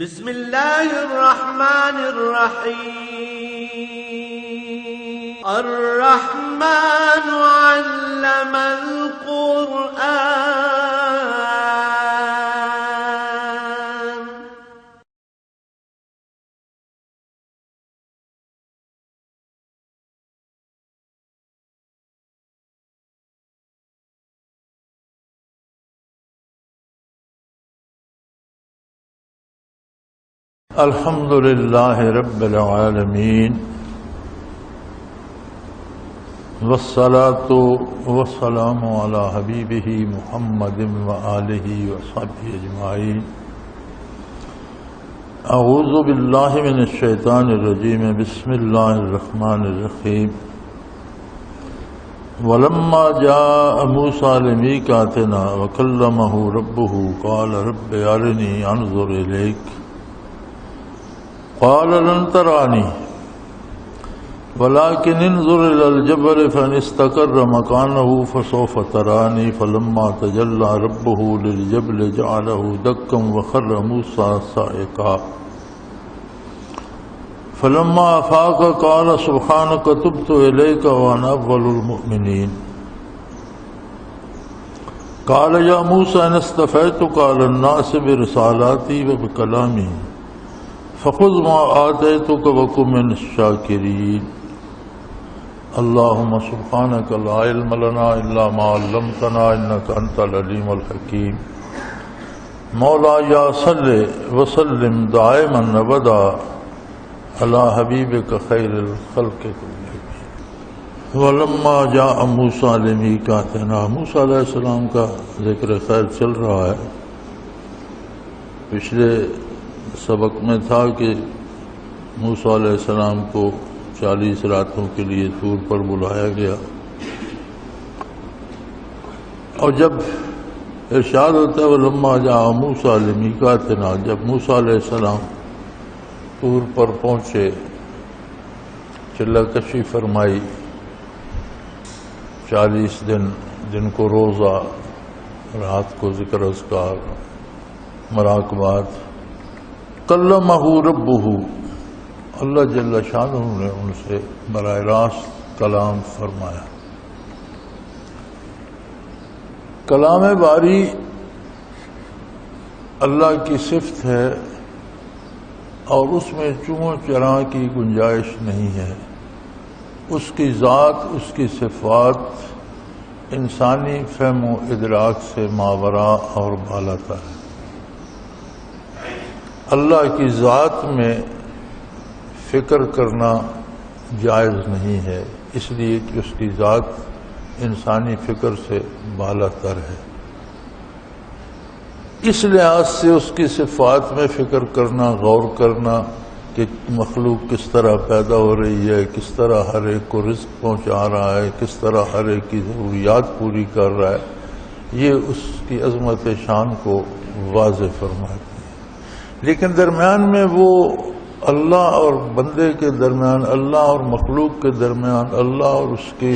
بسم اللہ الرحمن الرحیم الرحمن علم القرآن الحمد للہ رب العالمین والصلاة والسلام علی حبیبہ محمد وآلہ وصحبہ اجمعین. اعوذ باللہ من الشیطان الرجیم. بسم اللہ الرحمن الرحیم. ولما جاء موسیٰ لمیقاتنا وکلمہ ربہ قال رب ارنی انظر الیک قال لن ترانی ولكن انظر إلى الجبل فإن استقر مكانه فسوف تراني فلما تجلى ربه للجبل جعله دكا وخر موسى صاعقا فلما أفاق قال سبحانك تبت إليك وأنا أول المؤمنين. قال يا موسى إن اصطفيتك على الناس برسالاتي وبكلامي فخذ ما آتيتك وكن من الشاكرين. اللهم سبحانك لا علم لنا إلا ما علمتنا إنك أنت العليم الحكيم. مولاي صل وسلم دائما أبدا على حبيبك خير الخلق كلهم. ولما جاء موسى لميقاتنا. موسیٰ علیہ السلام کا ذکر خیر چل رہا ہے. پچھلے سبق میں تھا کہ موسیٰ علیہ السلام کو 40 راتوں کے لیے طور پر بلایا گیا، اور جب ارشاد ہوتا ہے ولما جاء موسیٰ لمیقاتنا، جب موسیٰ علیہ السلام طور پر پہنچے، چلہ کشی فرمائی، 40 دن کو روزہ، رات کو ذکر اذکار، مراقبات. کلمہ ربہ، اللہ جل شانہ نے ان سے براہ راست کلام فرمایا. کلام باری اللہ کی صفت ہے اور اس میں چوں چراں کی گنجائش نہیں ہے. اس کی ذات، اس کی صفات انسانی فہم و ادراک سے ماوراء اور بالاتر ہے. اللہ کی ذات میں فکر کرنا جائز نہیں ہے، اس لیے کہ اس کی ذات انسانی فکر سے بالا تر ہے. اس لحاظ سے اس کی صفات میں فکر کرنا، غور کرنا کہ مخلوق کس طرح پیدا ہو رہی ہے، کس طرح ہر ایک کو رزق پہنچا رہا ہے، کس طرح ہر ایک کی ضروریات پوری کر رہا ہے، یہ اس کی عظمت شان کو واضح فرماتی ہے. لیکن درمیان میں وہ اللہ اور بندے کے درمیان، اللہ اور مخلوق کے درمیان، اللہ اور اس کی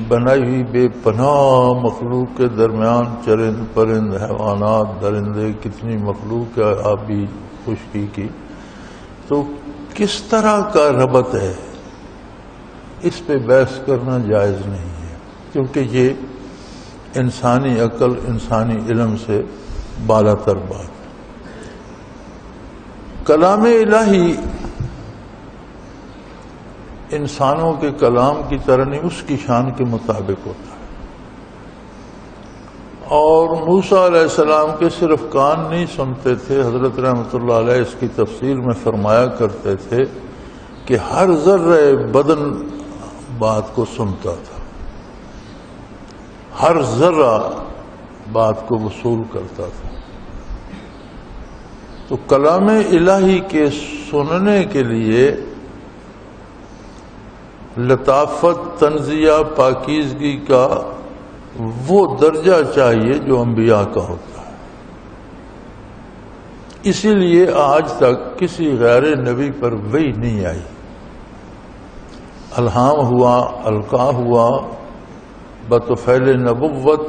بنائی ہوئی بے پناہ مخلوق کے درمیان، چرند پرند، حیوانات، درندے، کتنی مخلوق ہے آبی خشکی کی، تو کس طرح کا ربط ہے، اس پہ بحث کرنا جائز نہیں ہے، کیونکہ یہ انسانی عقل، انسانی علم سے بالا تر بات. کلام الہی انسانوں کے کلام کی طرح نہیں، اس کی شان کے مطابق ہوتا ہے. اور موسیٰ علیہ السلام کے صرف کان نہیں سنتے تھے، حضرت رحمۃ اللہ علیہ اس کی تفسیر میں فرمایا کرتے تھے کہ ہر ذرہ بدن بات کو سنتا تھا، ہر ذرہ بات کو وصول کرتا تھا. تو کلام الہی کے سننے کے لیے لطافت، تنزیہ، پاکیزگی کا وہ درجہ چاہیے جو انبیاء کا ہوتا ہے. اسی لیے آج تک کسی غیر نبی پر وحی نہیں آئی. الہام ہوا، القاء ہوا بطفیل نبوت،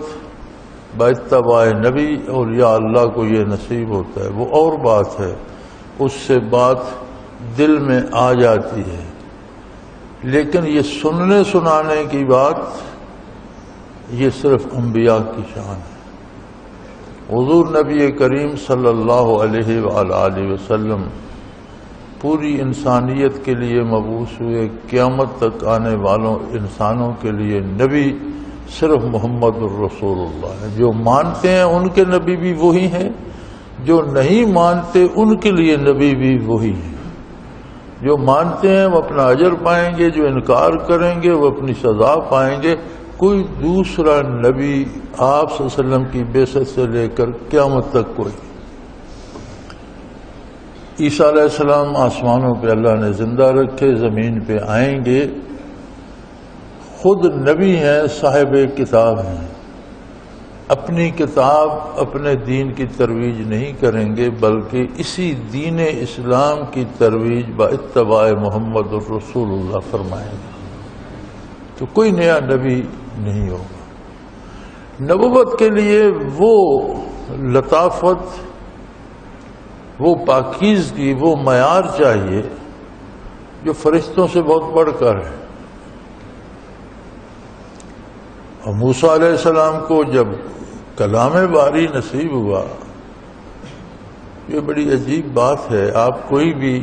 باتباع نبی اولیاء اللہ کو یہ نصیب ہوتا ہے، وہ اور بات ہے. اس سے بات دل میں آ جاتی ہے، لیکن یہ سننے سنانے کی بات یہ صرف انبیاء کی شان ہے۔ حضور نبی کریم صلی اللہ علیہ وآلہ وسلم پوری انسانیت کے لیے مبعوث ہوئے، قیامت تک آنے والوں انسانوں کے لیے نبی صرف محمد الرسول اللہ ہے۔ جو مانتے ہیں ان کے نبی بھی وہی ہیں، جو نہیں مانتے ان کے لیے نبی بھی وہی ہیں۔ جو مانتے ہیں وہ اپنا اجر پائیں گے، جو انکار کریں گے وہ اپنی سزا پائیں گے۔ کوئی دوسرا نبی آپ صلی اللہ علیہ وسلم کی بعثت سے لے کر قیامت تک کوئی۔ عیسیٰ علیہ السلام آسمانوں پہ اللہ نے زندہ رکھے، زمین پہ آئیں گے، خود نبی ہیں، صاحب کتاب ہیں، اپنی کتاب اپنے دین کی ترویج نہیں کریں گے بلکہ اسی دین اسلام کی ترویج با اتباع محمد الرسول اللہ فرمائیں گے۔ تو کوئی نیا نبی نہیں ہوگا۔ نبوت کے لیے وہ لطافت، وہ پاکیزگی، وہ معیار چاہیے جو فرشتوں سے بہت بڑھ کر ہے۔ اور موسیٰ علیہ السلام کو جب کلام باری نصیب ہوا، یہ بڑی عجیب بات ہے، آپ کوئی بھی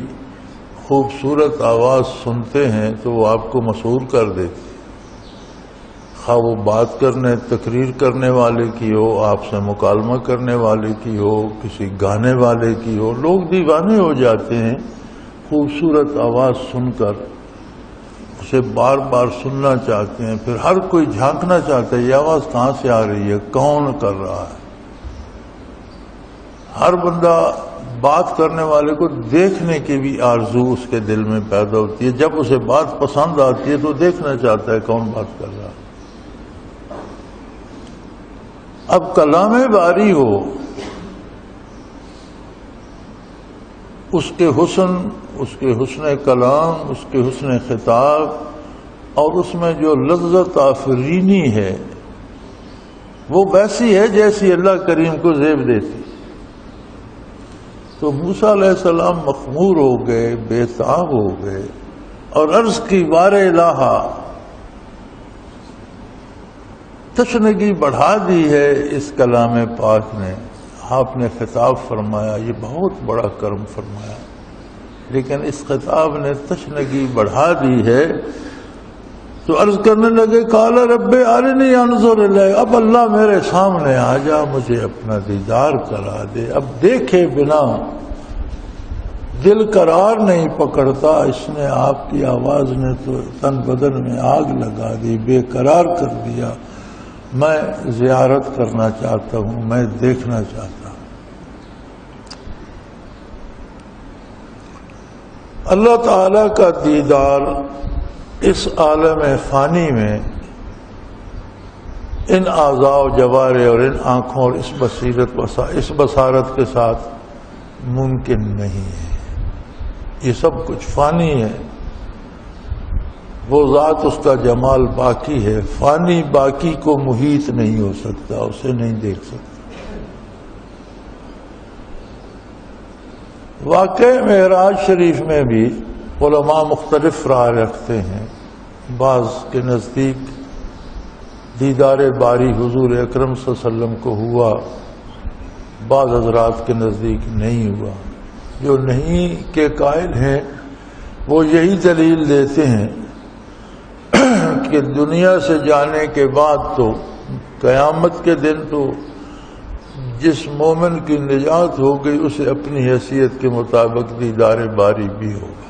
خوبصورت آواز سنتے ہیں تو وہ آپ کو مسحور کر دیتی، خواہ وہ بات کرنے تقریر کرنے والے کی ہو، آپ سے مکالمہ کرنے والے کی ہو، کسی گانے والے کی ہو، لوگ دیوانے ہو جاتے ہیں خوبصورت آواز سن کر، اسے بار بار سننا چاہتے ہیں، پھر ہر کوئی جھانکنا چاہتا ہے یہ آواز کہاں سے آ رہی ہے، کون کر رہا ہے۔ ہر بندہ بات کرنے والے کو دیکھنے کی بھی آرزو اس کے دل میں پیدا ہوتی ہے، جب اسے بات پسند آتی ہے تو دیکھنا چاہتا ہے کون بات کر رہا ہے۔ اب کلام باری ہو، اس کے حسن کلام، اس کے حسن خطاب اور اس میں جو لذت آفرینی ہے وہ ویسی ہے جیسی اللہ کریم کو زیب دیتی۔ تو موسیٰ علیہ السلام مخمور ہو گئے، بے تاب ہو گئے اور عرض کی وار الہ، تشنگی بڑھا دی ہے اس کلام پاک نے۔ آپ نے خطاب فرمایا، یہ بہت بڑا کرم فرمایا، لیکن اس خطاب نے تشنگی بڑھا دی ہے۔ تو عرض کرنے لگے قال رب ارنی انظر الیک، اب اللہ میرے سامنے آ جا، مجھے اپنا دیدار کرا دے۔ اب دیکھے بنا دل قرار نہیں پکڑتا، اس نے آپ کی آواز نے تو تن بدن میں آگ لگا دی، بے قرار کر دیا۔ میں زیارت کرنا چاہتا ہوں، میں دیکھنا چاہتا ہوں۔ اللہ تعالی کا دیدار اس عالم فانی میں ان اعضاء و جوارح اور ان آنکھوں اور اس بصارت کے ساتھ ممکن نہیں ہے۔ یہ سب کچھ فانی ہے، وہ ذات اس کا جمال باقی ہے، فانی باقی کو محیط نہیں ہو سکتا، اسے نہیں دیکھ سکتا۔ واقع معراج شریف میں بھی علماء مختلف رائے رکھتے ہیں۔ بعض کے نزدیک دیدار باری حضور اکرم صلی اللہ علیہ وسلم کو ہوا، بعض حضرات کے نزدیک نہیں ہوا۔ جو نہیں کے قائل ہیں وہ یہی دلیل دیتے ہیں کہ دنیا سے جانے کے بعد تو قیامت کے دن تو جس مومن کی نجات ہو گئی اسے اپنی حیثیت کے مطابق دیدار باری بھی ہوگا۔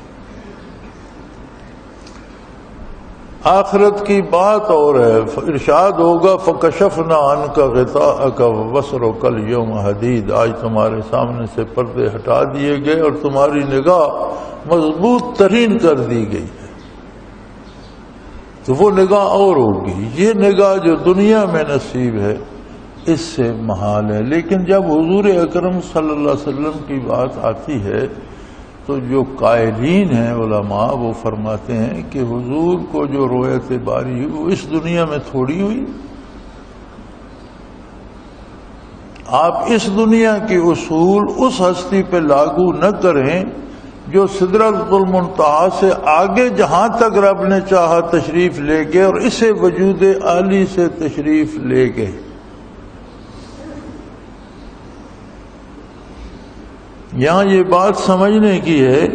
آخرت کی بات اور ہے، ارشاد ہوگا فَكَشَفْنَا عَنْكَ غِطَاءَكَ وَبَصَرُكَ الْيَوْمَ حَدِيدٌ، آج تمہارے سامنے سے پردے ہٹا دیے گئے اور تمہاری نگاہ مضبوط ترین کر دی گئی ہے۔ تو وہ نگاہ اور ہوگی، یہ نگاہ جو دنیا میں نصیب ہے اس سے محال ہے۔ لیکن جب حضور اکرم صلی اللہ علیہ وسلم کی بات آتی ہے تو جو قائلین ہیں علماء وہ فرماتے ہیں کہ حضور کو جو رؤیت باری ہوئی وہ اس دنیا میں تھوڑی ہوئی، آپ اس دنیا کے اصول اس ہستی پہ لاگو نہ کریں جو سدرۃ المنتہا سے آگے جہاں تک رب نے چاہا تشریف لے گئے اور اسے وجود عالی سے تشریف لے گئے۔ یہاں یہ بات سمجھنے کی ہے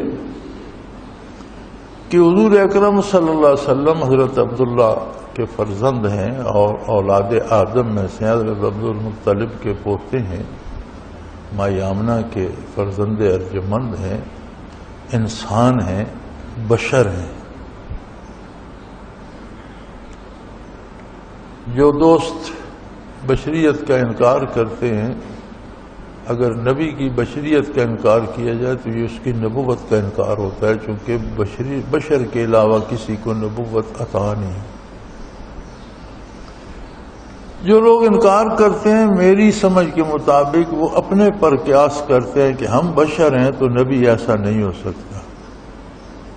کہ حضور اکرم صلی اللہ علیہ وسلم حضرت عبداللہ کے فرزند ہیں اور اولاد آدم میں سے حضرت عبد المطلب کے پوتے ہیں، مائی آمنہ کے فرزند ارجمند ہیں، انسان ہیں، بشر ہیں۔ جو دوست بشریت کا انکار کرتے ہیں، اگر نبی کی بشریت کا انکار کیا جائے تو یہ اس کی نبوت کا انکار ہوتا ہے، چونکہ بشر کے علاوہ کسی کو نبوت عطا نہیں۔ جو لوگ انکار کرتے ہیں میری سمجھ کے مطابق وہ اپنے پر قیاس کرتے ہیں کہ ہم بشر ہیں تو نبی ایسا نہیں ہو سکتا،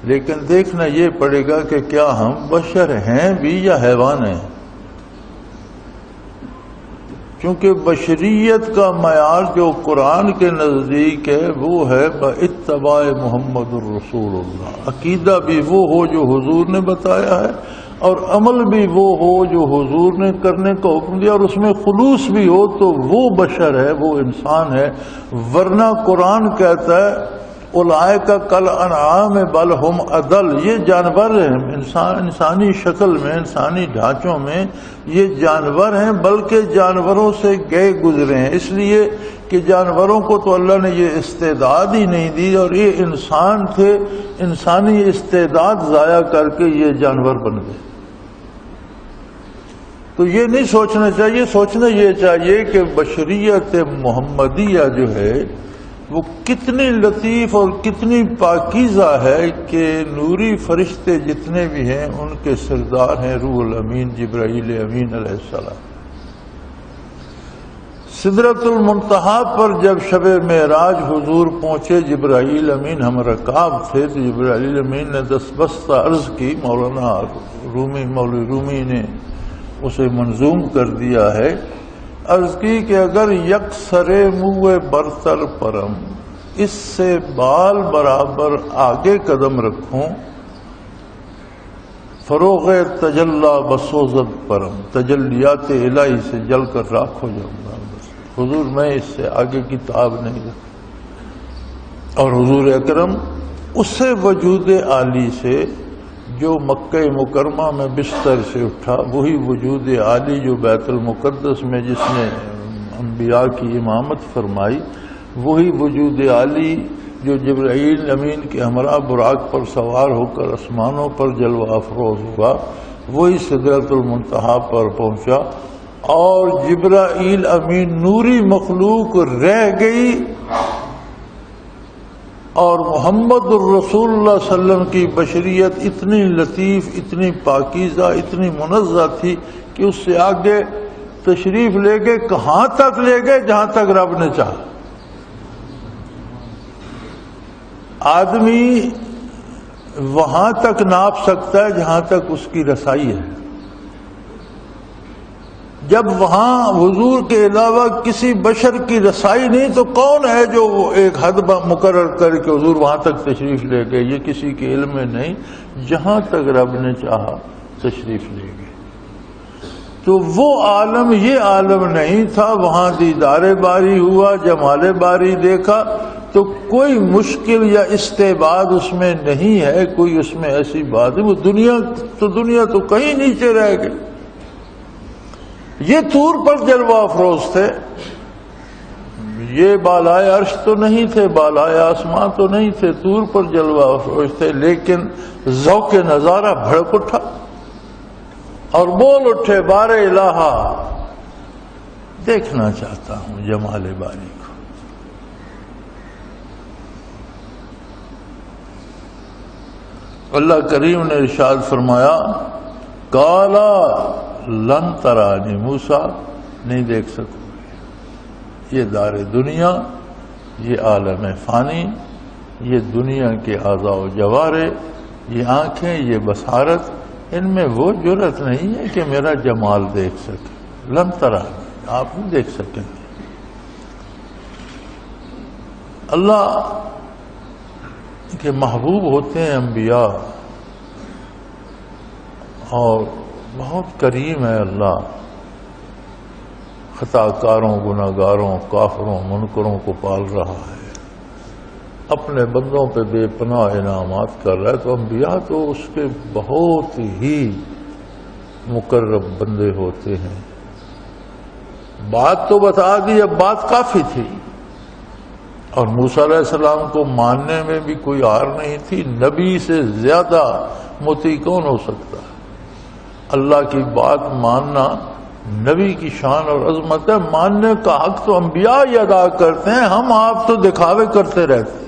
لیکن دیکھنا یہ پڑے گا کہ کیا ہم بشر ہیں بھی یا حیوان ہیں، کیونکہ بشریت کا معیار جو قرآن کے نزدیک ہے وہ ہے باتباع محمد الرسول اللہ۔ عقیدہ بھی وہ ہو جو حضور نے بتایا ہے اور عمل بھی وہ ہو جو حضور نے کرنے کا حکم دیا، اور اس میں خلوص بھی ہو تو وہ بشر ہے، وہ انسان ہے۔ ورنہ قرآن کہتا ہے اولئک کالانعام بل ہم اضل، یہ جانور ہیں، انسانی شکل میں، انسانی ڈھانچوں میں یہ جانور ہیں، بلکہ جانوروں سے گئے گزرے ہیں، اس لیے کہ جانوروں کو تو اللہ نے یہ استعداد ہی نہیں دی، اور یہ انسان تھے، انسانی استعداد ضائع کر کے یہ جانور بن گئے۔ تو یہ نہیں سوچنا چاہیے، سوچنا یہ چاہیے کہ بشریت محمدیہ جو ہے وہ کتنی لطیف اور کتنی پاکیزہ ہے کہ نوری فرشتے جتنے بھی ہیں ان کے سردار ہیں روح الامین جبرائیل امین علیہ السلام۔ سدرۃ المنتہا پر جب شب معراج حضور پہنچے، جبرائیل امین ہم رکاب تھے، تو جبرائیل امین نے دستبستہ عرض کی، مولانا مولوی رومی نے اسے منظوم کر دیا ہے، عرض کی کہ اگر یکسر منہ برتر پرم، اس سے بال برابر آگے قدم رکھوں، فروغ تجلی بسوزد پرم، تجلیات الہی سے جل کر راکھ ہو جاؤں گا، بس حضور میں اس سے آگے کی تاب نہیں رکھتا۔ اور حضور اکرم اسے وجود عالی سے جو مکہ مکرمہ میں بستر سے اٹھا، وہی وجود عالی جو بیت المقدس میں جس نے انبیاء کی امامت فرمائی، وہی وجود عالی جو جبرائیل امین کے ہمراہ براق پر سوار ہو کر آسمانوں پر جلوہ افروز ہوا، وہی سدرۃ المنتہا پر پہنچا، اور جبرائیل امین نوری مخلوق رہ گئی، اور محمد الرسول اللہ صلی اللہ علیہ وسلم کی بشریت اتنی لطیف، اتنی پاکیزہ، اتنی منزہ تھی کہ اس سے آگے تشریف لے گئے، کہاں تک لے گئے؟ جہاں تک رب نے چاہا۔ آدمی وہاں تک ناپ سکتا ہے جہاں تک اس کی رسائی ہے، جب وہاں حضور کے علاوہ کسی بشر کی رسائی نہیں تو کون ہے جو ایک حد مقرر کر کے حضور وہاں تک تشریف لے گئے؟ یہ کسی کے علم میں نہیں، جہاں تک رب نے چاہا تشریف لے گئے۔ تو وہ عالم یہ عالم نہیں تھا، وہاں دیدار باری ہوا، جمال باری دیکھا، تو کوئی مشکل یا استعباد اس میں نہیں ہے، کوئی اس میں ایسی بات نہیں۔ وہ دنیا تو کہیں نیچے رہ گئی۔ یہ طور پر جلوہ افروز تھے، یہ بالائے عرش تو نہیں تھے، بالائے آسمان تو نہیں تھے، طور پر جلوہ افروز تھے، لیکن ذوق نظارہ بھڑک اٹھا اور بول اٹھے، بار الہا دیکھنا چاہتا ہوں جمال باری کو۔ اللہ کریم نے ارشاد فرمایا، کالا لن ترانی، موسیٰ نہیں دیکھ سکو گے۔ یہ دار دنیا، یہ عالم فانی، یہ دنیا کے اعضاء و جوارے، یہ آنکھیں، یہ بصارت، ان میں وہ جرأت نہیں ہے کہ میرا جمال دیکھ سکے۔ لن ترانی، آپ نہیں دیکھ سکیں گے۔ اللہ کے محبوب ہوتے ہیں انبیاء، اور بہت کریم ہے اللہ، خطا کاروں، گناہ گاروں، کافروں، منکروں کو پال رہا ہے، اپنے بندوں پہ بے پناہ انعامات کر رہا ہے۔ تو انبیاء تو اس کے بہت ہی مقرب بندے ہوتے ہیں۔ بات تو بتا دی، اب بات کافی تھی، اور موسیٰ علیہ السلام کو ماننے میں بھی کوئی آر نہیں تھی۔ نبی سے زیادہ مطیع کون ہو سکتا ہے؟ اللہ کی بات ماننا نبی کی شان اور عظمت ہے۔ ماننے کا حق تو انبیاء ہی ادا کرتے ہیں، ہم آپ تو دکھاوے کرتے رہتے ہیں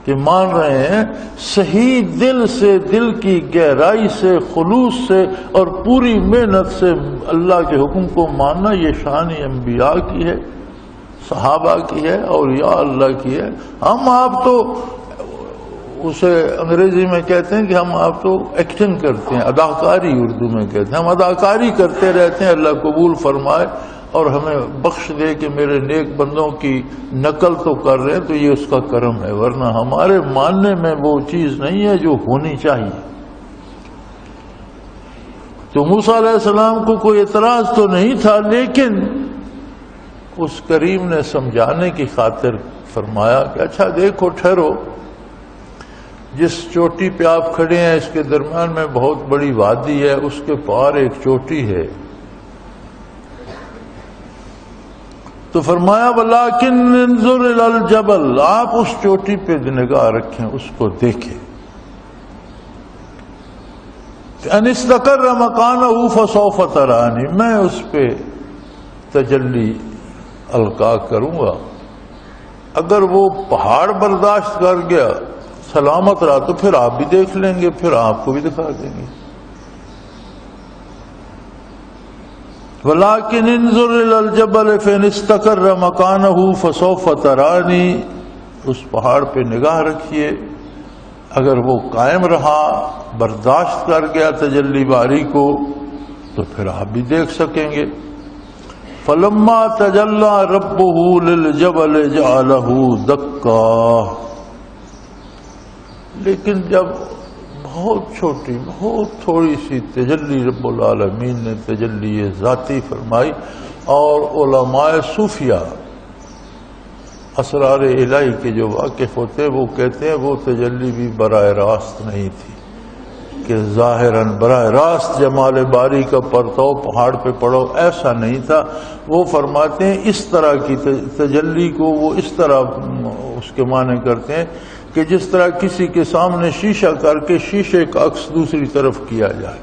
کہ مان رہے ہیں۔ صحیح دل سے، دل کی گہرائی سے، خلوص سے اور پوری محنت سے اللہ کے حکم کو ماننا، یہ شان انبیاء کی ہے، صحابہ کی ہے، اولیاء اللہ کی ہے۔ ہم آپ تو اسے انگریزی میں کہتے ہیں کہ ہم آپ تو ایکٹنگ کرتے ہیں، اداکاری اردو میں کہتے ہیں، ہم اداکاری کرتے رہتے ہیں۔ اللہ قبول فرمائے اور ہمیں بخش دے کہ میرے نیک بندوں کی نقل تو کر رہے ہیں، تو یہ اس کا کرم ہے، ورنہ ہمارے ماننے میں وہ چیز نہیں ہے جو ہونی چاہیے۔ تو موسیٰ علیہ السلام کو کوئی اعتراض تو نہیں تھا، لیکن اس کریم نے سمجھانے کی خاطر فرمایا کہ اچھا دیکھو، ٹھہرو، جس چوٹی پہ آپ کھڑے ہیں اس کے درمیان میں بہت بڑی وادی ہے، اس کے پار ایک چوٹی ہے۔ تو فرمایا وَلَٰكِنْ انظُرْ إِلَى الْجَبَلِ، آپ اس چوٹی پہ نگاہ رکھیں، اس کو دیکھیں۔ إِنِ اسْتَقَرَّ مَكَانَهُ فَسَوْفَ تَرَانِي، میں اس پہ تجلی القا کروں گا۔ اگر وہ پہاڑ برداشت کر گیا، سلامت رہا، تو پھر آپ بھی دیکھ لیں گے، پھر آپ کو بھی دکھا دیں گے۔ وَلَٰكِنْ انظُرْ إِلَى الْجَبَلِ فَإِنِ اسْتَقَرَّ مَكَانَهُ فَسَوْفَ تَرَانِي، اس پہاڑ پہ نگاہ رکھیے، اگر وہ قائم رہا، برداشت کر گیا تجلی باری کو، تو پھر آپ بھی دیکھ سکیں گے۔ فَلَمَّا تَجَلَّىٰ رَبُّهُ لِلْجَبَلِ جَعَلَهُ دَكًّا، لیکن جب بہت چھوٹی، بہت تھوڑی سی تجلی رب العالمین نے تجلی ذاتی فرمائی، اور علماء صوفیہ اسرار الہی کے جو واقف ہوتے ہیں وہ کہتے ہیں وہ تجلی بھی براہ راست نہیں تھی کہ ظاہراً براہ راست جمال باری کا پرتو پہاڑ پہ پڑو، ایسا نہیں تھا۔ وہ فرماتے ہیں اس طرح کی تجلی کو وہ اس طرح اس کے معنی کرتے ہیں کہ جس طرح کسی کے سامنے شیشہ کر کے شیشے کا عکس دوسری طرف کیا جائے۔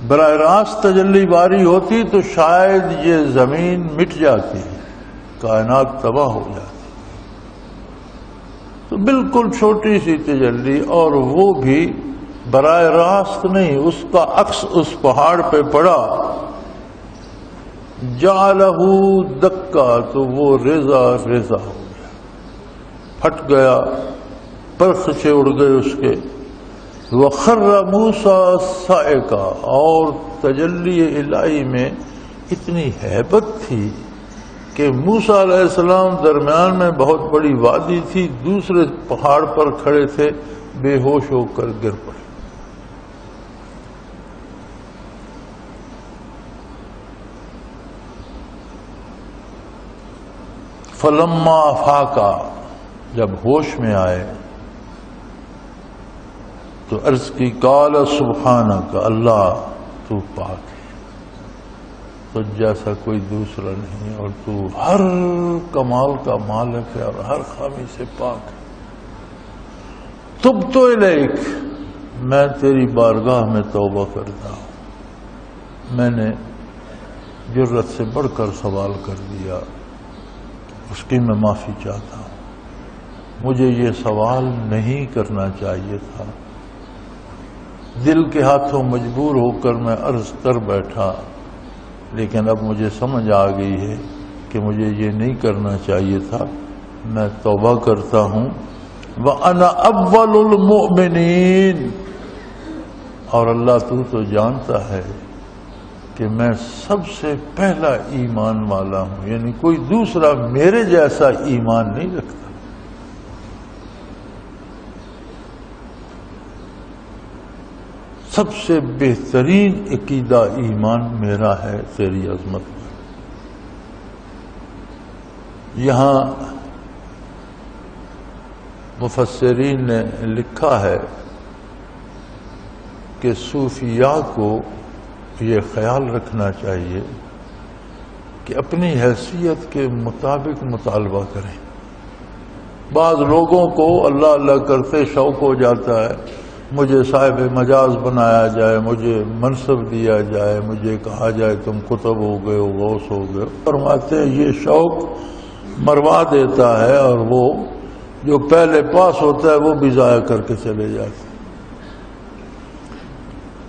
براہ راست تجلی باری ہوتی تو شاید یہ زمین مٹ جاتی، کائنات تباہ ہو جاتی۔ تو بالکل چھوٹی سی تجلی، اور وہ بھی براہ راست نہیں، اس کا عکس اس پہاڑ پہ پڑا۔ جعلہ دکا، تو وہ ریزہ ریزہ ہو گیا، پھٹ گیا، پرخچے اڑ گئے اس کے۔ وخر موسیٰ صاعقا، اور تجلی الہی میں اتنی ہیبت تھی کہ موسیٰ علیہ السلام درمیان میں بہت بڑی وادی تھی، دوسرے پہاڑ پر کھڑے تھے، بے ہوش ہو کر گر پڑے۔ فلما افاقا، جب ہوش میں آئے تو عرض کی قال سبحانک، اللہ تو پاک ہے، تو جیسا کوئی دوسرا نہیں، اور تو ہر کمال کا مالک ہے اور ہر خامی سے پاک ہے۔ تبت الیک، میں تیری بارگاہ میں توبہ کرتا ہوں۔ میں نے جرت سے بڑھ کر سوال کر دیا، اس کی میں معافی چاہتا ہوں۔ مجھے یہ سوال نہیں کرنا چاہیے تھا، دل کے ہاتھوں مجبور ہو کر میں عرض کر بیٹھا، لیکن اب مجھے سمجھ آ گئی ہے کہ مجھے یہ نہیں کرنا چاہیے تھا۔ میں توبہ کرتا ہوں۔ وَأَنَا أَوَّلُ الْمُؤْمِنِينَ، اور اللہ تو جانتا ہے کہ میں سب سے پہلا ایمان والا ہوں، یعنی کوئی دوسرا میرے جیسا ایمان نہیں رکھتا۔ سب سے بہترین عقیدہ ایمان میرا ہے تیری عظمت میں۔ یہاں مفسرین نے لکھا ہے کہ صوفیاء کو یہ خیال رکھنا چاہیے کہ اپنی حیثیت کے مطابق مطالبہ کریں۔ بعض لوگوں کو اللہ اللہ کرتے شوق ہو جاتا ہے، مجھے صاحب مجاز بنایا جائے، مجھے منصب دیا جائے، مجھے کہا جائے تم قطب ہو گئے ہو، غوث ہو گئے ہو۔ فرماتے ہیں یہ شوق مروا دیتا ہے، اور وہ جو پہلے پاس ہوتا ہے وہ بھی ضائع کر کے چلے جاتے ہیں۔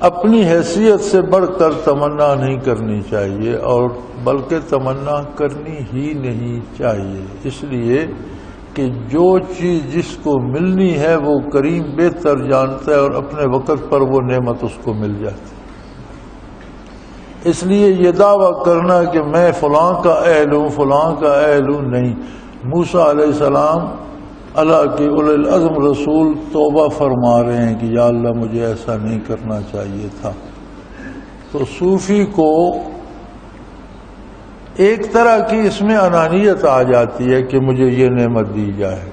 اپنی حیثیت سے بڑھ کر تمنا نہیں کرنی چاہیے، اور بلکہ تمنا کرنی ہی نہیں چاہیے، اس لیے کہ جو چیز جس کو ملنی ہے وہ کریم بہتر جانتا ہے، اور اپنے وقت پر وہ نعمت اس کو مل جاتی ہے۔ اس لیے یہ دعویٰ کرنا کہ میں فلاں کا اہل ہوں، فلاں کا اہل ہوں، نہیں۔ موسیٰ علیہ السلام اللہ کے اولی العزم رسول توبہ فرما رہے ہیں کہ یا اللہ مجھے ایسا نہیں کرنا چاہیے تھا۔ تو صوفی کو ایک طرح کی اس میں انانیت آ جاتی ہے کہ مجھے یہ نعمت دی جائے،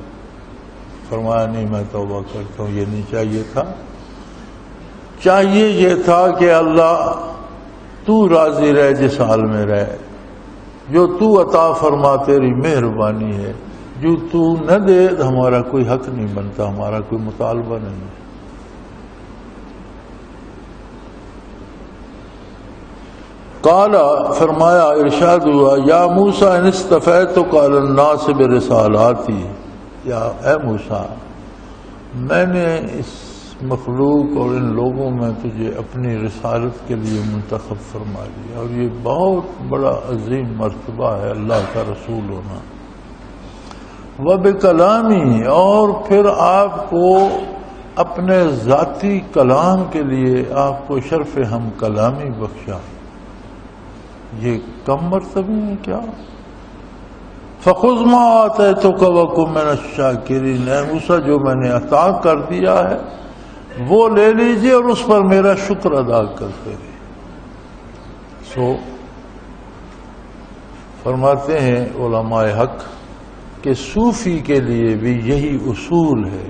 فرمایا نہیں میں توبہ کرتا ہوں، یہ نہیں چاہیے تھا، چاہیے یہ تھا کہ اللہ تو راضی رہ جس حال میں رہ، جو تو عطا فرما تیری مہربانی ہے، جو تو نہ دے ہمارا کوئی حق نہیں بنتا، ہمارا کوئی مطالبہ نہیں ہے۔ قال فرمایا، ارشاد ہوا، یا موسیٰ ان اصطفیتک علی الناس برسالاتی، یا اے موسیٰ میں نے اس مخلوق اور ان لوگوں میں تجھے اپنی رسالت کے لیے منتخب فرما لیا، اور یہ بہت بڑا عظیم مرتبہ ہے اللہ کا رسول ہونا۔ وَبِكَلَامِهِ، اور پھر آپ کو اپنے ذاتی کلام کے لیے آپ کو شرف ہم کلامی بخشا، یہ کم مرتبہ ہے کیا؟ فَخُذْ مَا آتَيْتُكَ وَكُن مِّنَ الشَّاكِرِينَ، اے موسیٰ جو میں نے عطا کر دیا ہے وہ لے لیجئے اور اس پر میرا شکر ادا کرتے رہے۔ سو فرماتے ہیں علماء حق کہ صوفی کے لیے بھی یہی اصول ہے،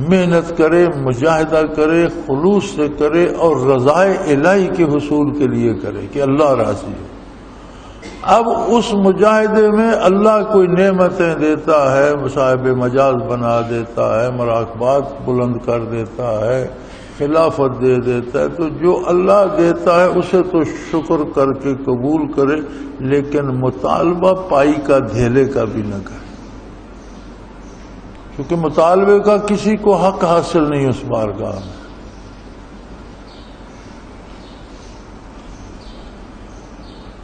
محنت کرے، مجاہدہ کرے، خلوص سے کرے، اور رضائے الہی کے حصول کے لیے کرے کہ اللہ راضی ہو۔ اب اس مجاہدے میں اللہ کوئی نعمتیں دیتا ہے، صاحب مجاز بنا دیتا ہے، مراقبات بلند کر دیتا ہے، خلافت دے دیتا ہے، تو جو اللہ دیتا ہے اسے تو شکر کر کے قبول کرے، لیکن مطالبہ پائی کا دھیلے کا بھی نہ کرے، کیونکہ مطالبے کا کسی کو حق حاصل نہیں اس بارگاہ میں۔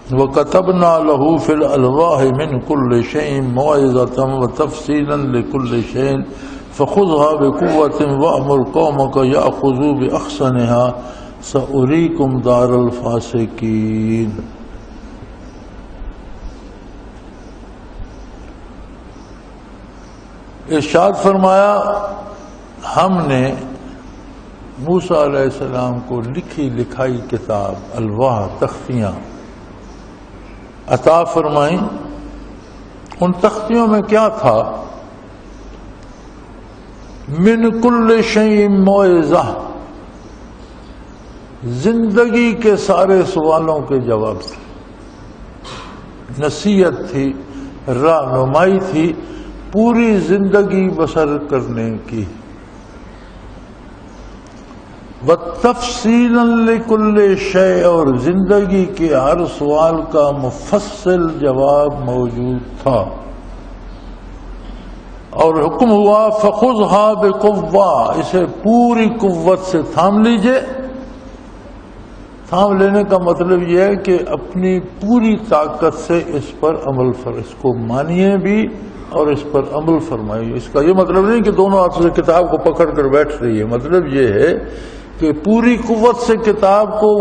وَكَتَبْنَا لَهُ فِي الْأَلْوَاحِ مِنْ كُلِّ شَيْءٍ مَوْعِظَةً وَتَفْصِيلًا لِكُلِّ شَيْءٍ فَخُذْهَا بِقُوَّةٍ وَأْمُرْ قَوْمَكَ يَأْخُذُوا بِأَحْسَنِهَا سَأُرِيكُمْ دَارَ الْفَاسِقِينَ۔ ارشاد فرمایا، ہم نے موسیٰ علیہ السلام کو لکھی لکھائی کتاب، الواح، تختیاں عطا فرمائیں۔ ان تختیوں میں کیا تھا؟ من کل شیء موعظہ، زندگی کے سارے سوالوں کے جواب تھے، نصیحت تھی، رہنمائی تھی پوری زندگی بسر کرنے کی۔ وَتَفْصِيلًا لِكُلِّ شَيْءٍ، اور زندگی کے ہر سوال کا مفصل جواب موجود تھا، اور حکم ہوا فَخُذْهَا بِقُوَّةٍ، اسے پوری قوت سے تھام لیجئے۔ تھام لینے کا مطلب یہ ہے کہ اپنی پوری طاقت سے اس پر عمل اس کو مانیے بھی اور اس پر عمل فرمائیے۔ اس کا یہ مطلب نہیں کہ دونوں ہاتھوں سے کتاب کو پکڑ کر بیٹھ رہی ہے، مطلب یہ ہے کہ پوری قوت سے کتاب کو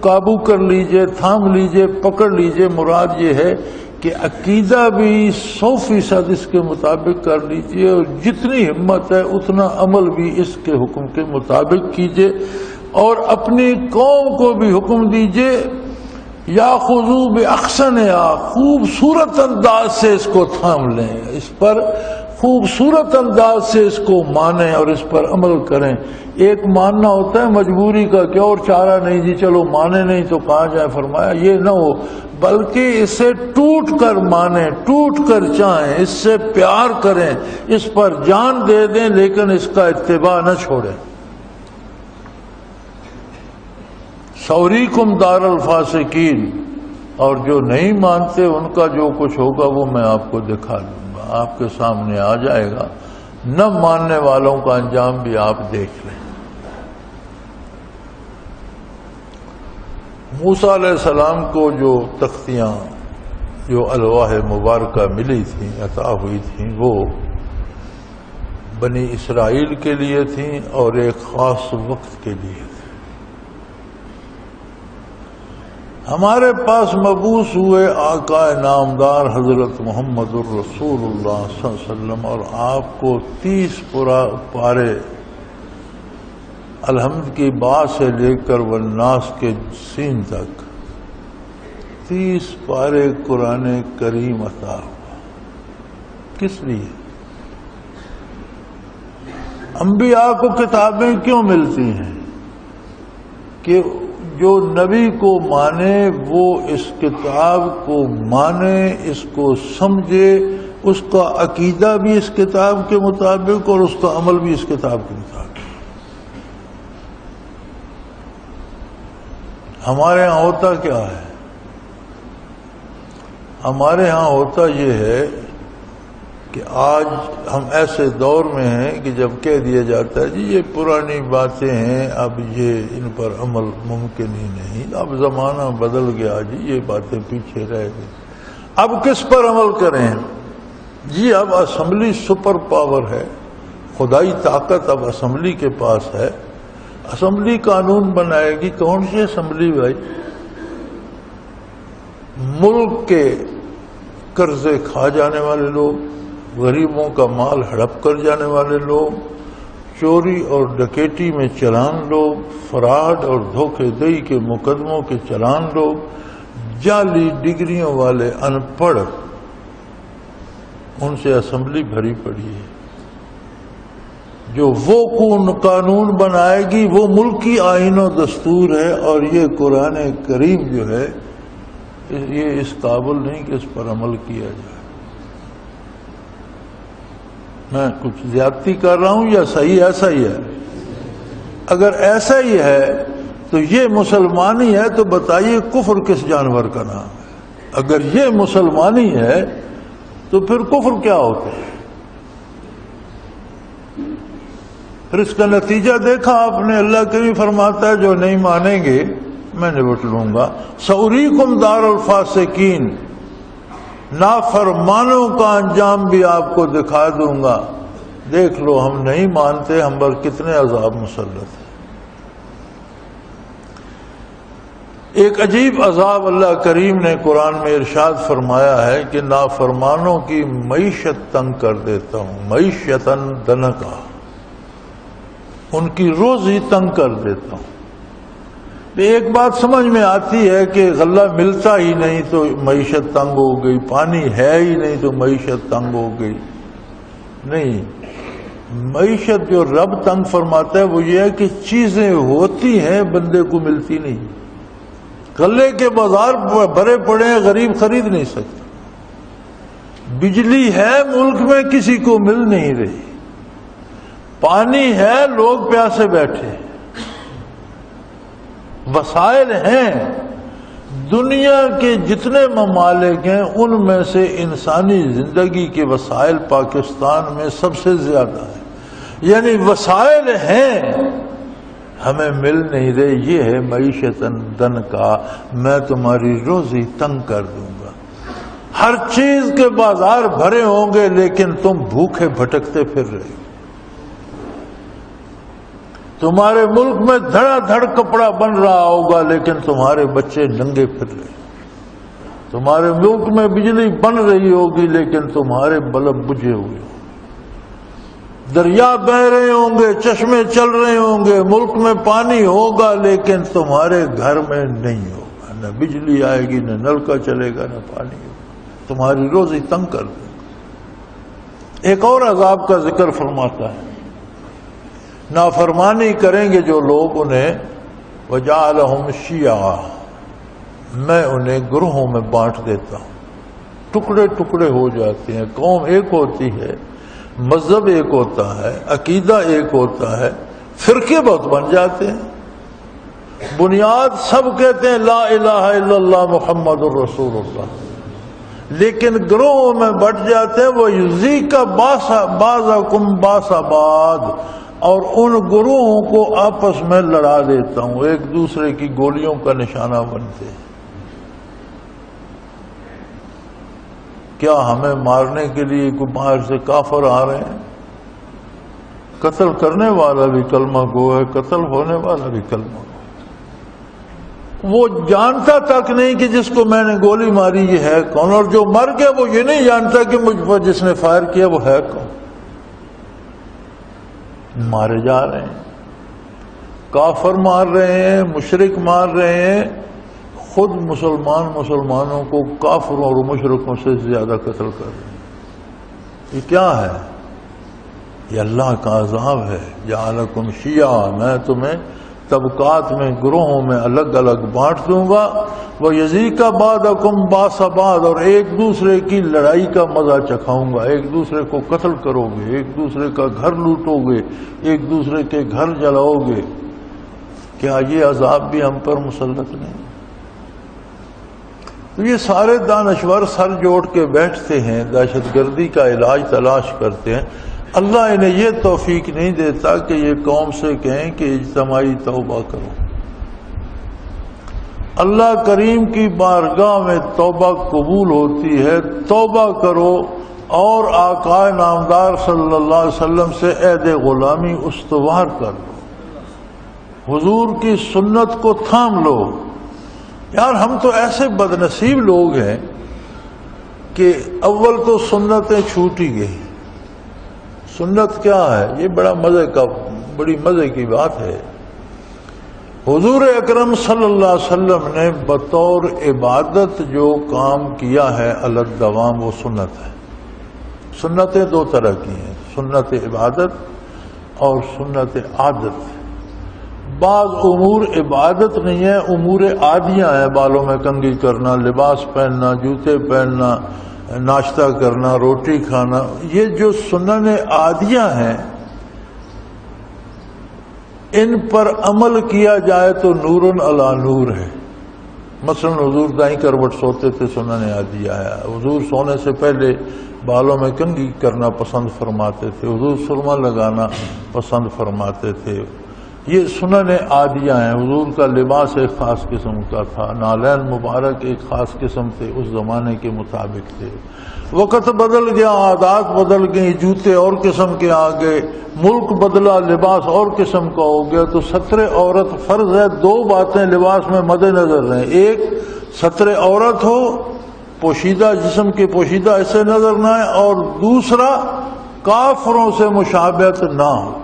قابو کر لیجئے، تھام لیجئے، پکڑ لیجئے۔ مراد یہ ہے کہ عقیدہ بھی 100% اس کے مطابق کر لیجئے، اور جتنی ہمت ہے اتنا عمل بھی اس کے حکم کے مطابق کیجئے، اور اپنی قوم کو بھی حکم دیجئے یاخذوا باحسنها، خوبصورت انداز سے اس کو تھام لیں، اس پر خوبصورت انداز سے اس کو مانیں اور اس پر عمل کریں۔ ایک ماننا ہوتا ہے مجبوری کا کہ اور چارہ نہیں جی چلو مانے نہیں تو کہاں جائیں، فرمایا یہ نہ ہو، بلکہ اسے ٹوٹ کر مانیں، ٹوٹ کر چاہیں، اس سے پیار کریں، اس پر جان دے دیں، لیکن اس کا اتباع نہ چھوڑیں۔ سوریکم دار الفاسقین، اور جو نہیں مانتے ان کا جو کچھ ہوگا وہ میں آپ کو دکھا دوں گا، آپ کے سامنے آ جائے گا، نہ ماننے والوں کا انجام بھی آپ دیکھ لیں۔ موسیٰ علیہ السلام کو جو تختیاں، جو الواح مبارکہ ملی تھیں، عطا ہوئی تھیں، وہ بنی اسرائیل کے لیے تھیں اور ایک خاص وقت کے لیے تھیں۔ ہمارے پاس مبعوث ہوئے آقا نامدار حضرت محمد الرسول اللہ صلی اللہ علیہ وسلم، اور آپ کو 30 پارے الحمد کی با سے لے کر والناس کے سین تک 30 پارے قرآن کریم عطا ہوا۔ کس لیے؟ انبیاء کو کتابیں کیوں ملتی ہیں؟ کہ جو نبی کو مانے وہ اس کتاب کو مانے، اس کو سمجھے، اس کا عقیدہ بھی اس کتاب کے مطابق اور اس کا عمل بھی اس کتاب کے مطابق۔ ہمارے ہاں ہوتا کیا ہے؟ ہمارے ہاں ہوتا یہ ہے کہ آج ہم ایسے دور میں ہیں کہ جب کہہ دیا جاتا ہے جی یہ پرانی باتیں ہیں، اب یہ ان پر عمل ممکن ہی نہیں، اب زمانہ بدل گیا جی، یہ باتیں پیچھے رہ گئی، اب کس پر عمل کریں؟ جی اب اسمبلی سپر پاور ہے، خدائی طاقت اب اسمبلی کے پاس ہے، اسمبلی قانون بنائے گی۔ کون سی اسمبلی بھائی؟ ملک کے قرضے کھا جانے والے لوگ، غریبوں کا مال ہڑپ کر جانے والے لوگ، چوری اور ڈکیٹی میں چلان لوگ، فراڈ اور دھوکے دہی کے مقدموں کے چلان لوگ، جعلی ڈگریوں والے ان پڑھ، ان سے اسمبلی بھری پڑی ہے۔ جو وہ قانون بنائے گی وہ ملکی آئین و دستور ہے، اور یہ قرآن کریم جو ہے یہ اس قابل نہیں کہ اس پر عمل کیا جائے۔ میں کچھ زیادتی کر رہا ہوں یا صحیح ایسا ہی ہے؟ اگر ایسا ہی ہے تو یہ مسلمانی ہے تو بتائیے کفر کس جانور کا نام ہے؟ اگر یہ مسلمانی ہے تو پھر کفر کیا ہوتا ہے؟ پھر اس کا نتیجہ دیکھا آپ نے، اللہ کریم فرماتا ہے جو نہیں مانیں گے میں نبٹ لوں گا۔ سوریکم دار الفاسقین، نافرمانوں کا انجام بھی آپ کو دکھا دوں گا۔ دیکھ لو ہم نہیں مانتے، ہم پر کتنے عذاب مسلط ہیں۔ ایک عجیب عذاب اللہ کریم نے قرآن میں ارشاد فرمایا ہے کہ نافرمانوں کی معیشت تنگ کر دیتا ہوں، معیشتاً دنکا، ان کی روزی تنگ کر دیتا ہوں۔ ایک بات سمجھ میں آتی ہے کہ غلہ ملتا ہی نہیں تو معیشت تنگ ہو گئی، پانی ہے ہی نہیں تو معیشت تنگ ہو گئی۔ نہیں، معیشت جو رب تنگ فرماتا ہے وہ یہ ہے کہ چیزیں ہوتی ہیں بندے کو ملتی نہیں۔ غلے کے بازار بھرے پڑے ہیں، غریب خرید نہیں سکتا۔ بجلی ہے ملک میں، کسی کو مل نہیں رہی۔ پانی ہے، لوگ پیاسے بیٹھے۔ وسائل ہیں، دنیا کے جتنے ممالک ہیں ان میں سے انسانی زندگی کے وسائل پاکستان میں سب سے زیادہ ہیں، یعنی وسائل ہیں، ہمیں مل نہیں رہے۔ یہ ہے معیشتاً دن کا، میں تمہاری روزی تنگ کر دوں گا۔ ہر چیز کے بازار بھرے ہوں گے لیکن تم بھوکے بھٹکتے پھر رہے ہو۔ تمہارے ملک میں دھڑا دھڑ کپڑا بن رہا ہوگا لیکن تمہارے بچے ننگے پھر رہے. تمہارے ملک میں بجلی بن رہی ہوگی لیکن تمہارے بلب بجھے ہوئے ہوں. دریا بہ رہے ہوں گے, چشمے چل رہے ہوں گے, ملک میں پانی ہوگا لیکن تمہارے گھر میں نہیں ہوگا. نہ بجلی آئے گی, نہ نل کا چلے گا, نہ پانی ہوگا. تمہاری روزی تنگ کر دے گا. ایک اور عذاب کا ذکر فرماتا ہے, نافرمانی کریں گے جو لوگ انہیں وَجَعَلَهُمْ شِيَعًا, میں انہیں گروہوں میں بانٹ دیتا ہوں. ٹکڑے ٹکڑے ہو جاتے ہیں. قوم ایک ہوتی ہے, مذہب ایک ہوتا ہے, عقیدہ ایک ہوتا ہے, فرقے بہت بن جاتے ہیں. بنیاد سب کہتے ہیں لا الہ الا اللہ محمد الرسول اللہ, لیکن گروہوں میں بٹ جاتے ہیں. وہ یزیک بعضکم بعض بعض, اور ان گروہوں کو آپس میں لڑا دیتا ہوں, ایک دوسرے کی گولیوں کا نشانہ بنتے ہیں. کیا ہمیں مارنے کے لیے کوئی باہر سے کافر آ رہے ہیں؟ قتل کرنے والا بھی کلمہ گو ہے, قتل ہونے والا بھی کلمہ گو. وہ جانتا تک نہیں کہ جس کو میں نے گولی ماری یہ ہے کون, اور جو مر گیا وہ یہ نہیں جانتا کہ مجھ پر جس نے فائر کیا وہ ہے کون. مارے جا رہے ہیں, کافر مار رہے ہیں, مشرک مار رہے ہیں. خود مسلمانوں کو کافروں اور مشرکوں سے زیادہ قتل کر رہے ہیں. یہ کیا ہے؟ یہ اللہ کا عذاب ہے. جعلکم شیعا, میں تمہیں طبقات میں, گروہوں میں الگ الگ بانٹ دوں گا. وَيَزِيكَ بَعْضَكُمْ بَعْضَ بَعْض, اور ایک دوسرے کی لڑائی کا مزہ چکھاؤں گا. ایک دوسرے کو قتل کرو گے, ایک دوسرے کا گھر لوٹو گے, ایک دوسرے کے گھر جلاؤ گے. کیا یہ عذاب بھی ہم پر مسلط نہیں؟ تو یہ سارے دانشور سر جوڑ کے بیٹھتے ہیں, دہشت گردی کا علاج تلاش کرتے ہیں. اللہ انہیں یہ توفیق نہیں دیتا کہ یہ قوم سے کہیں کہ اجتماعی توبہ کرو. اللہ کریم کی بارگاہ میں توبہ قبول ہوتی ہے. توبہ کرو اور آقا نامدار صلی اللہ علیہ وسلم سے عہد غلامی استوار کر لو. حضور کی سنت کو تھام لو. یار ہم تو ایسے بدنصیب لوگ ہیں کہ اول تو سنتیں چھوٹ ہی گئی. سنت کیا ہے؟ یہ بڑی مزے کی بات ہے. حضور اکرم صلی اللہ علیہ وسلم نے بطور عبادت جو کام کیا ہے الگ دوام, وہ سنت ہے. سنتیں دو طرح کی ہیں, سنت عبادت اور سنت عادت. بعض امور عبادت نہیں ہے, امور عادیاں ہیں. بالوں میں کنگھی کرنا, لباس پہننا, جوتے پہننا, ناشتہ کرنا, روٹی کھانا. یہ جو سنن عادیاں ہیں ان پر عمل کیا جائے تو نور علی نور ہے. مثلا حضور دائیں کروٹ سوتے تھے, سنن عادیہ ہے. حضور سونے سے پہلے بالوں میں کنگھی کرنا پسند فرماتے تھے. حضور سرما لگانا پسند فرماتے تھے. یہ سنن عادیہ ہیں. حضور کا لباس ایک خاص قسم کا تھا, نالین مبارک ایک خاص قسم تھے, اس زمانے کے مطابق تھے. وقت بدل گیا, عادات بدل گئی, جوتے اور قسم کے آ گئے, ملک بدلا, لباس اور قسم کا ہو گیا. تو ستر عورت فرض ہے. دو باتیں لباس میں مد نظر رہیں. ایک ستر عورت ہو, پوشیدہ جسم کے پوشیدہ ایسے نظر نہ آئے, اور دوسرا کافروں سے مشابہت نہ ہو.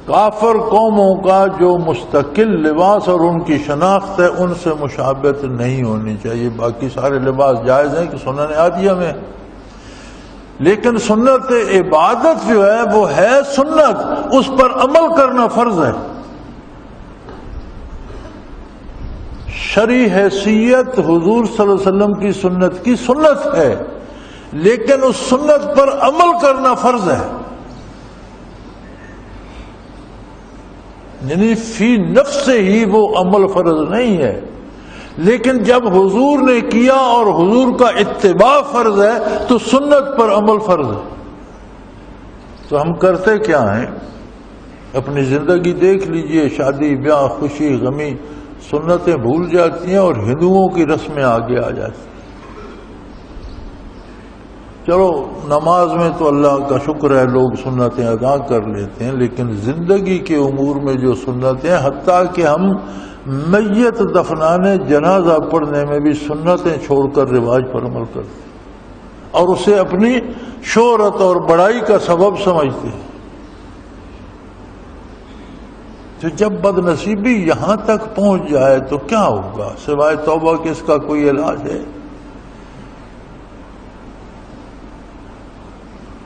کافر قوموں کا جو مستقل لباس اور ان کی شناخت ہے ان سے مشابہت نہیں ہونی چاہیے. باقی سارے لباس جائز ہیں کہ سنن عادیہ میں, لیکن سنت عبادت جو ہے وہ ہے سنت, اس پر عمل کرنا فرض ہے. شرعی حیثیت حضور صلی اللہ علیہ وسلم کی سنت ہے, لیکن اس سنت پر عمل کرنا فرض ہے. یعنی فی نفس سے ہی وہ عمل فرض نہیں ہے, لیکن جب حضور نے کیا اور حضور کا اتباع فرض ہے تو سنت پر عمل فرض ہے. تو ہم کرتے کیا ہیں؟ اپنی زندگی دیکھ لیجئے, شادی بیاہ, خوشی غمی, سنتیں بھول جاتی ہیں اور ہندوؤں کی رسمیں آگے آ جاتی ہیں. چلو نماز میں تو اللہ کا شکر ہے لوگ سنتیں ادا کر لیتے ہیں، لیکن زندگی کے امور میں جو سنتیں، حتیٰ کہ ہم میت دفنانے جنازہ پڑھنے میں بھی سنتیں چھوڑ کر رواج پر عمل کرتے ہیں اور اسے اپنی شہرت اور بڑائی کا سبب سمجھتے ہیں۔ تو جب بد نصیبی یہاں تک پہنچ جائے تو کیا ہوگا؟ سوائے توبہ کہ اس کا کوئی علاج ہے؟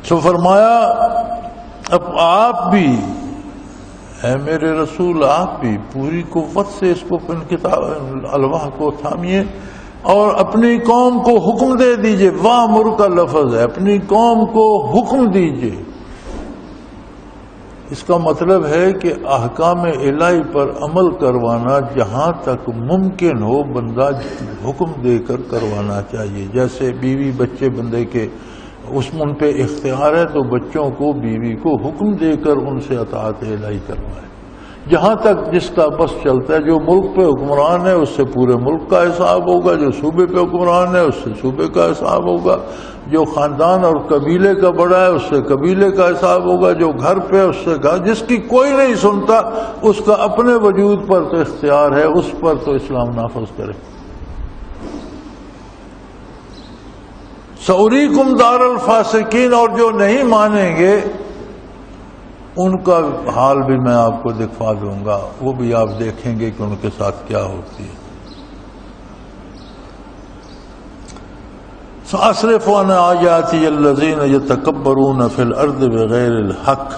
تو فرمایا اب آپ بھی اے میرے رسول، آپ بھی پوری قوت سے اس کو کتاب الواح کو تھامیے اور اپنی قوم کو حکم دے دیجئے۔ وامر کا لفظ ہے، اپنی قوم کو حکم دیجئے۔ اس کا مطلب ہے کہ احکام الہی پر عمل کروانا جہاں تک ممکن ہو بندہ حکم دے کر کروانا چاہیے۔ جیسے بیوی بچے بندے کے ان پہ اختیار ہے تو بچوں کو بیوی کو حکم دے کر ان سے اطاعت الہی کروائے۔ جہاں تک جس کا بس چلتا ہے، جو ملک پہ حکمران ہے اس سے پورے ملک کا حساب ہوگا، جو صوبے پہ حکمران ہے اس سے صوبے کا حساب ہوگا، جو خاندان اور قبیلے کا بڑا ہے اس سے قبیلے کا حساب ہوگا، جو گھر پہ اس سے گھر، جس کی کوئی نہیں سنتا اس کا اپنے وجود پر تو اختیار ہے، اس پر تو اسلام نافذ کرے۔ سوریکم دار الفاسقین، اور جو نہیں مانیں گے ان کا حال بھی میں آپ کو دکھا دوں گا، وہ بھی آپ دیکھیں گے کہ ان کے ساتھ کیا ہوتی ہے۔ سأصرف عن آیاتی الذین یتکبرون فی الارض بغیر الحق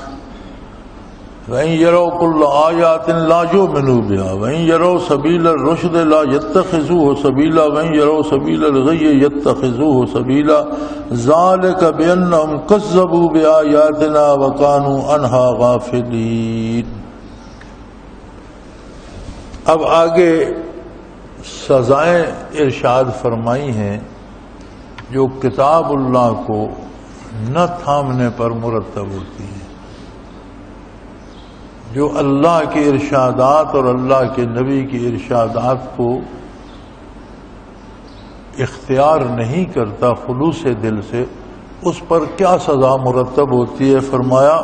وَإِن يَرَوْا كُلَّ آيَاتٍ لَا يُؤْمِنُوا بِهَا وَإِن يَرَوْا سَبِيلَ الرُّشْدِ لَا يَتَّخِذُوهُ سَبِيلًا وَإِن يَرَوْا سَبِيلَ الْغَيِّ يَتَّخِذُوهُ سَبِيلًا ذَلِكَ بِأَنَّهُمْ كَذَّبُوا بِآيَاتِنَا وَكَانُوا عَنْهَا غَافِلِينَ۔ اب آگے سزائیں ارشاد فرمائی ہیں جو کتاب اللہ کو نہ تھامنے پر مرتب ہوتی ہیں، جو اللہ کے ارشادات اور اللہ کے نبی کے ارشادات کو اختیار نہیں کرتا خلوص دل سے، اس پر کیا سزا مرتب ہوتی ہے؟ فرمایا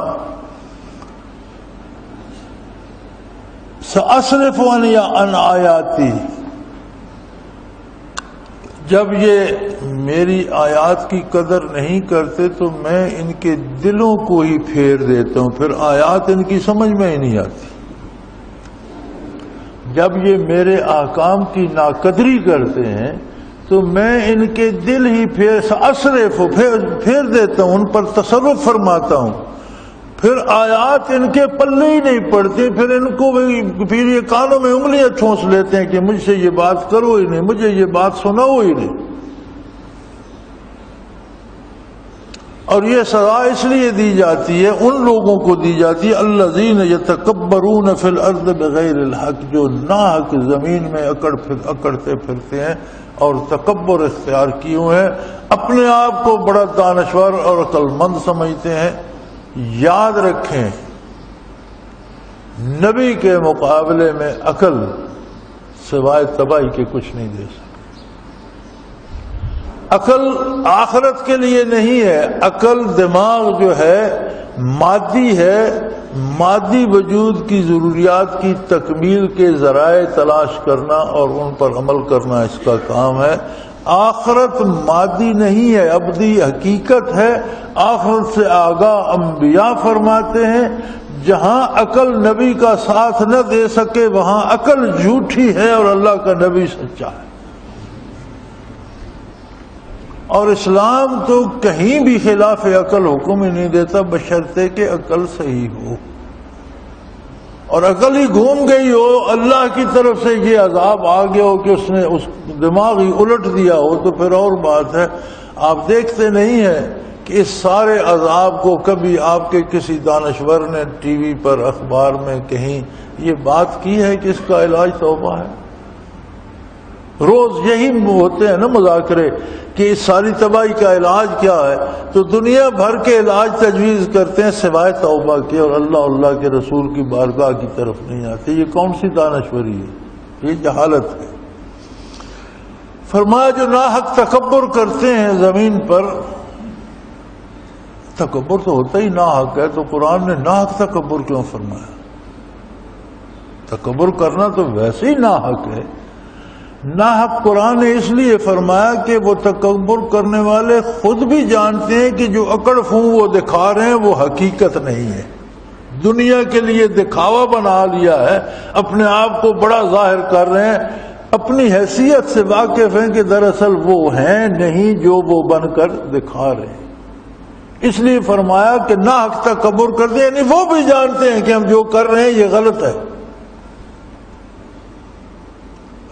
سأصرف عن آیاتی، جب یہ میری آیات کی قدر نہیں کرتے تو میں ان کے دلوں کو ہی پھیر دیتا ہوں، پھر آیات ان کی سمجھ میں ہی نہیں آتی۔ جب یہ میرے احکام کی ناقدری کرتے ہیں تو میں ان کے دل ہی پھیر دیتا ہوں، ان پر تصرف فرماتا ہوں، پھر آیات ان کے پلے ہی نہیں پڑتی، پھر ان کو پھر یہ کانوں میں انگلیاں ٹھونس لیتے ہیں کہ مجھ سے یہ بات کرو ہی نہیں، مجھے یہ بات سناؤ ہی نہیں۔ اور یہ سزا اس لیے دی جاتی ہے، ان لوگوں کو دی جاتی ہے الذین یتکبرون فی الارض بغیر الحق، جو ناحق زمین میں اکڑتے پھرتے ہیں اور تکبر اختیار کیے ہوئے ہیں، اپنے آپ کو بڑا دانشور اور عقل مند سمجھتے ہیں۔ یاد رکھیں نبی کے مقابلے میں عقل سوائے تباہی کے کچھ نہیں دے سکتی۔ عقل آخرت کے لیے نہیں ہے، عقل دماغ جو ہے مادی ہے، مادی وجود کی ضروریات کی تکمیل کے ذرائع تلاش کرنا اور ان پر عمل کرنا اس کا کام ہے۔ آخرت مادی نہیں ہے، ابدی حقیقت ہے۔ آخرت سے آگاہ انبیاء فرماتے ہیں جہاں عقل نبی کا ساتھ نہ دے سکے وہاں عقل جھوٹی ہے اور اللہ کا نبی سچا ہے۔ اور اسلام تو کہیں بھی خلاف عقل حکم ہی نہیں دیتا بشرطے کہ عقل صحیح ہو، اور عقل ہی گھوم گئی ہو، اللہ کی طرف سے یہ عذاب آ گیا ہو کہ اس نے اس دماغ ہی الٹ دیا ہو تو پھر اور بات ہے۔ آپ دیکھتے نہیں ہیں کہ اس سارے عذاب کو کبھی آپ کے کسی دانشور نے ٹی وی پر اخبار میں کہیں یہ بات کی ہے کہ اس کا علاج توبہ ہے؟ روز یہی ہوتے ہیں نا مذاکرے کہ اس ساری تباہی کا علاج کیا ہے، تو دنیا بھر کے علاج تجویز کرتے ہیں سوائے توبہ کے، اور اللہ کے رسول کی بارگاہ کی طرف نہیں آتے۔ یہ کون سی دانشوری ہے؟ یہ جہالت ہے۔ فرمایا جو ناحق تکبر کرتے ہیں زمین پر تکبر تو ہوتا ہی ناحق ہے، تو قرآن نے ناحق تکبر کیوں فرمایا؟ تکبر کرنا تو ویسے ہی ناحق ہے۔ ناحق قرآن نے اس لیے فرمایا کہ وہ تکبر کرنے والے خود بھی جانتے ہیں کہ جو اکڑ فون وہ دکھا رہے ہیں وہ حقیقت نہیں ہے، دنیا کے لیے دکھاوا بنا لیا ہے، اپنے آپ کو بڑا ظاہر کر رہے ہیں، اپنی حیثیت سے واقف ہیں کہ دراصل وہ ہیں نہیں جو وہ بن کر دکھا رہے ہیں۔ اس لیے فرمایا کہ ناحق تکبر کرتے ہیں، یعنی وہ بھی جانتے ہیں کہ ہم جو کر رہے ہیں یہ غلط ہے۔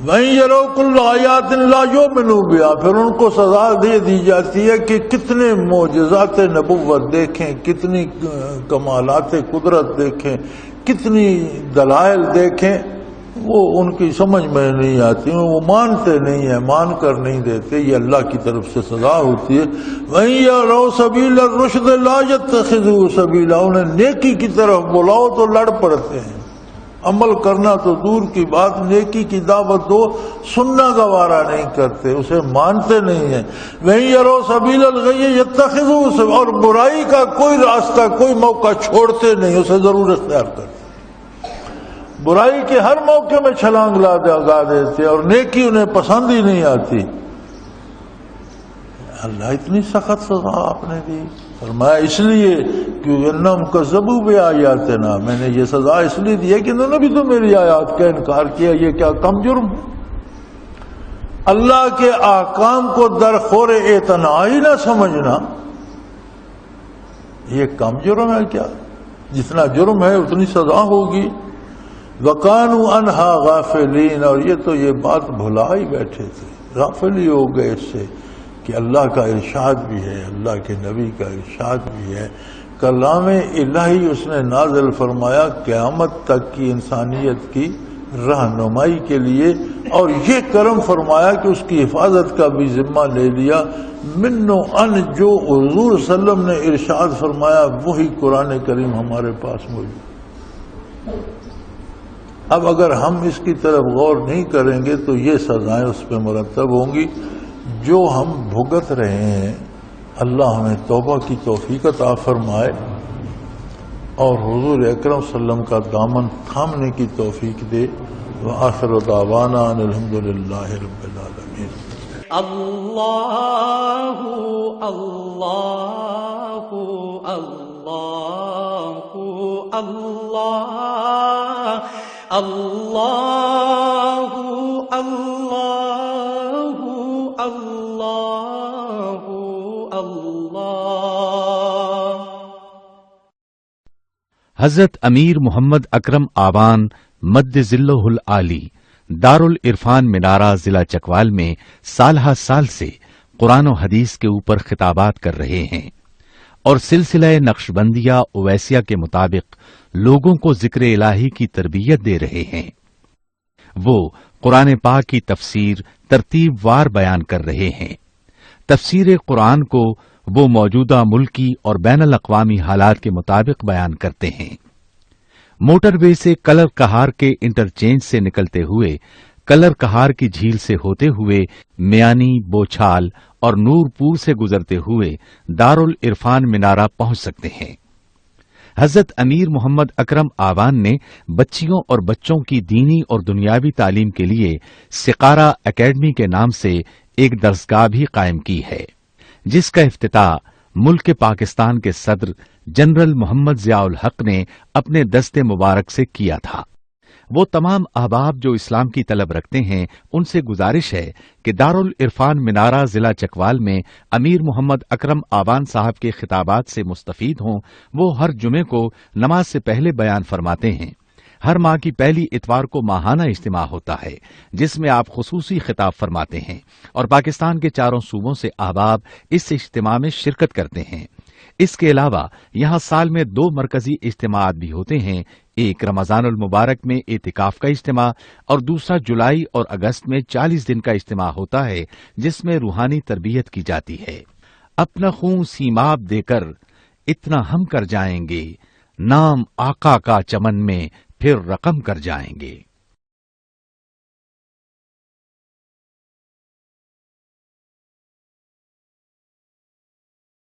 وَإِن يَرَوْا كُلَّ آيَاتٍ لَا يُؤْمِنُوا بِهَا، پھر ان کو سزا دے دی جاتی ہے کہ کتنے معجزات نبوت دیکھیں، کتنی کمالات قدرت دیکھیں، کتنی دلائل دیکھیں، وہ ان کی سمجھ میں نہیں آتی، وہ مانتے نہیں ہیں، مان کر نہیں دیتے، یہ اللہ کی طرف سے سزا ہوتی ہے۔ وَإِن يَرَوْا سَبِيلَ الرُّشْدِ لَا يَتَّخِذُوهُ سَبِيلًا، انہیں نیکی کی طرف بلاؤ تو لڑ پڑتے ہیں، عمل کرنا تو دور کی بات، نیکی کی دعوت دو سننا گوارا نہیں کرتے، اسے مانتے نہیں ہیں۔ وَإِن يَرَوْا سَبِيلَ الْغَيِّ يَتَّخِذُوهُ، اور برائی کا کوئی راستہ کوئی موقع چھوڑتے نہیں، اسے ضرور اختیار کرتے، برائی کے ہر موقع میں چھلانگ لگا دیتے، اور نیکی انہیں پسند ہی نہیں آتی۔ اللہ اتنی سخت سزا آپ نے دی، فرمایا اس لیے کہ انہم کذبوا بآیاتنا، میں نے یہ سزا اس لیے دی ہے کہ انہوں نے بھی تو میری آیات کا انکار کیا، یہ کیا کم جرم ہے؟ اللہ کے احکام کو درخور اعتنائی نہ سمجھنا یہ کم جرم ہے کیا؟ جتنا جرم ہے اتنی سزا ہوگی۔ وَقَانُوا عَنْهَا غَافِلِينَ، اور یہ تو یہ بات بھلا ہی بیٹھے تھے، غافل ہی ہو گئے اس سے کہ اللہ کا ارشاد بھی ہے، اللہ کے نبی کا ارشاد بھی ہے، کلام الہی اس نے نازل فرمایا قیامت تک کی انسانیت کی رہنمائی کے لیے، اور یہ کرم فرمایا کہ اس کی حفاظت کا بھی ذمہ لے لیا۔ من و ان جو حضور صلی اللہ علیہ وسلم نے ارشاد فرمایا وہی قرآن کریم ہمارے پاس موجود۔ اب اگر ہم اس کی طرف غور نہیں کریں گے تو یہ سزائیں اس پہ مرتب ہوں گی جو ہم بھگت رہے ہیں۔ اللہ ہمیں توبہ کی توفیق عطا فرمائے اور حضور اکرم صلی اللہ علیہ وسلم کا دامن تھامنے کی توفیق دے۔ وآخر دعوانا ان الحمدللہ رب العالمین۔ اللہ اللہ اللہ اللہ اللہ اللہ اللہ اللہ۔ حضرت امیر محمد اکرم آوان مد ذلہ العالی دارالعرفان منارہ ضلع چکوال میں سالہ سال سے قرآن و حدیث کے اوپر خطابات کر رہے ہیں اور سلسلہ نقشبندیہ اویسیہ کے مطابق لوگوں کو ذکر الہی کی تربیت دے رہے ہیں۔ وہ قرآن پاک کی تفسیر ترتیب وار بیان کر رہے ہیں۔ تفسیر قرآن کو وہ موجودہ ملکی اور بین الاقوامی حالات کے مطابق بیان کرتے ہیں۔ موٹر وے سے کلر کہار کے انٹرچینج سے نکلتے ہوئے کلر کہار کی جھیل سے ہوتے ہوئے میانی، بوچھال اور نورپور سے گزرتے ہوئے دارالعرفان منارہ پہنچ سکتے ہیں۔ حضرت امیر محمد اکرم آوان نے بچیوں اور بچوں کی دینی اور دنیاوی تعلیم کے لیے سقارہ اکیڈمی کے نام سے ایک درسگاہ بھی قائم کی ہے، جس کا افتتاح ملک پاکستان کے صدر جنرل محمد ضیاء الحق نے اپنے دست مبارک سے کیا تھا۔ وہ تمام احباب جو اسلام کی طلب رکھتے ہیں ان سے گزارش ہے کہ دارالعرفان منارہ ضلع چکوال میں امیر محمد اکرم آوان صاحب کے خطابات سے مستفید ہوں۔ وہ ہر جمعے کو نماز سے پہلے بیان فرماتے ہیں۔ ہر ماہ کی پہلی اتوار کو ماہانہ اجتماع ہوتا ہے جس میں آپ خصوصی خطاب فرماتے ہیں اور پاکستان کے چاروں صوبوں سے احباب اس اجتماع میں شرکت کرتے ہیں۔ اس کے علاوہ یہاں سال میں 2 مرکزی اجتماعات بھی ہوتے ہیں، ایک رمضان المبارک میں اعتکاف کا اجتماع اور دوسرا جولائی اور اگست میں 40 دن کا اجتماع ہوتا ہے جس میں روحانی تربیت کی جاتی ہے۔ اپنا خون سیماب دے کر اتنا ہم کر جائیں گے، نام آقا کا چمن میں پھر رقم کر جائیں گے۔